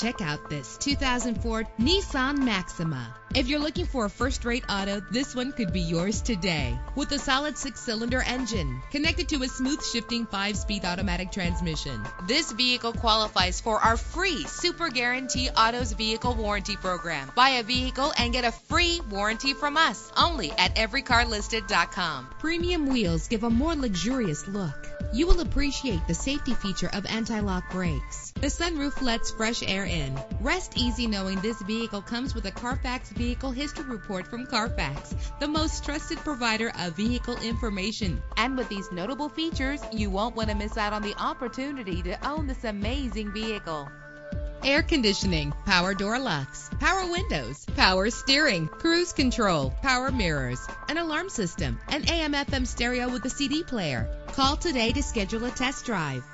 Check out this 2004 Nissan Maxima. If you're looking for a first-rate auto, this one could be yours today. With a solid 6-cylinder engine connected to a smooth shifting 5-speed automatic transmission, this vehicle qualifies for our free Super Guarantee Autos Vehicle Warranty Program. Buy a vehicle and get a free warranty from us only at everycarlisted.com. Premium wheels give a more luxurious look. You will appreciate the safety feature of anti-lock brakes. The sunroof lets fresh air in. Rest easy knowing this vehicle comes with a Carfax Vehicle History Report from Carfax, the most trusted provider of vehicle information. And with these notable features, you won't want to miss out on the opportunity to own this amazing vehicle. Air conditioning, power door locks, power windows, power steering, cruise control, power mirrors, an alarm system, an AM/FM stereo with a CD player. Call today to schedule a test drive.